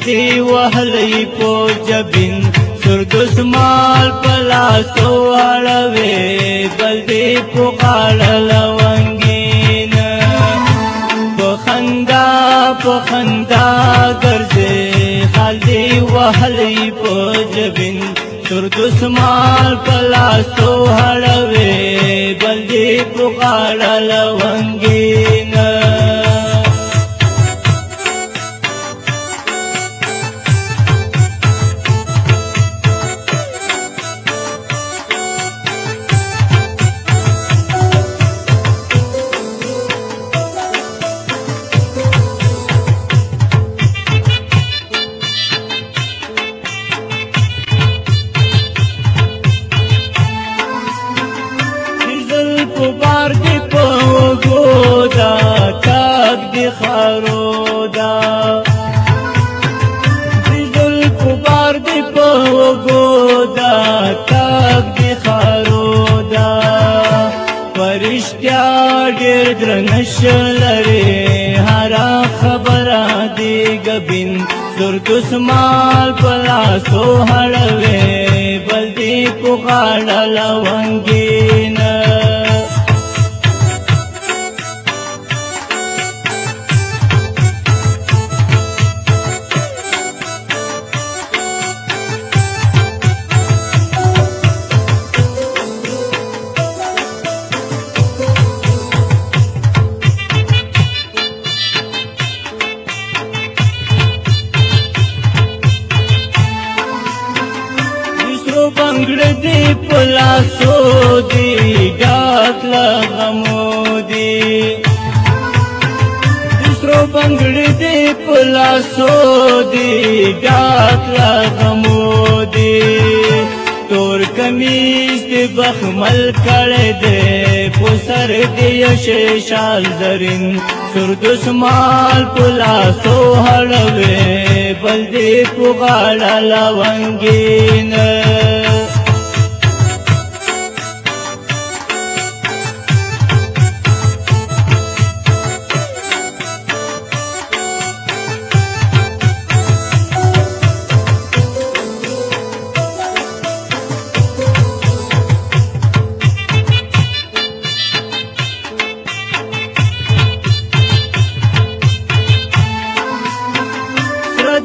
دی وهلی پو جبین سر دسمال پلاسو اړوي بل دی پو غاړه لونګین په خندا ګرځي خال دی وهلی پو جبین سر دسمال پلاسو اړوي بل دی پو غاړه لونګین بار دی پو گودا تاک دی خارودا دیدل کو بار دی پو گودا تاک دی خارودا پرشتیا ډیر درنش لري هرا خبره دی گبین سر دسمال پلاسو هړوي بل دی کو غاړه لونګین بنگړه دی پلاسو دی ډاک لغمو دی سرو بنگړه دی پلاسو دی ډاک لغمو دی تور کمیز دی بخمل کړه دی پسر دی شیشال زرین سر دسمال پلاسو هړوي بل دی په غاړه لونګین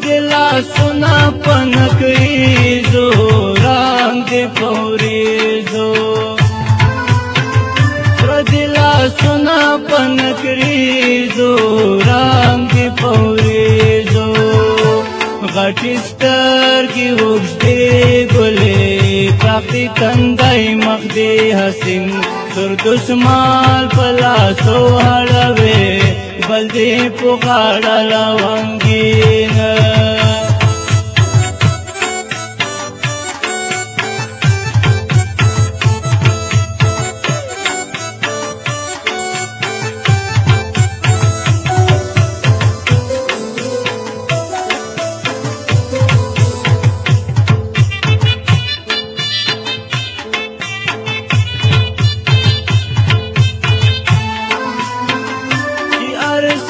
دلا سنا پنکریزو رنگ دی پوریزو دلا سنا پنکریزو رنگ دی پوریزو غټی سترګې وږدې ګلې پراخې تندی مخ دی حسین سر دسمال پلاسو هړوي بل دی په غاړه لونګین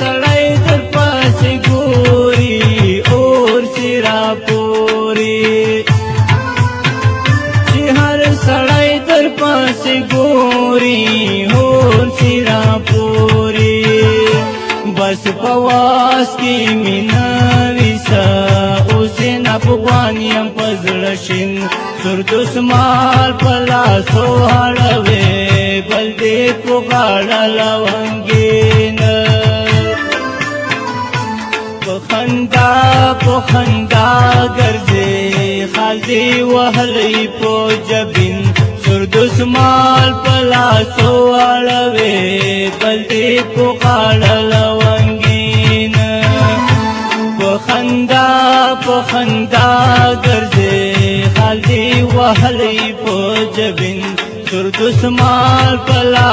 सड़ाई दर पास गोरी और सिरा पोरी हर सड़ाई दर पास गोरी और सिरा पोरी बस पवास की मीना विसा उसे नपवानियम पजड़शिन सुर दसमाल पलासो हड़वे बल दे को गाड़ा लवंगीन پخندا ګرځي خال دی وهلی پو جبین سر دسمال پلاسو اړوي بل دی په غاړه لونګین پخندا ګرځي خال دی وهلی پو جبین سر دسمال پلاسو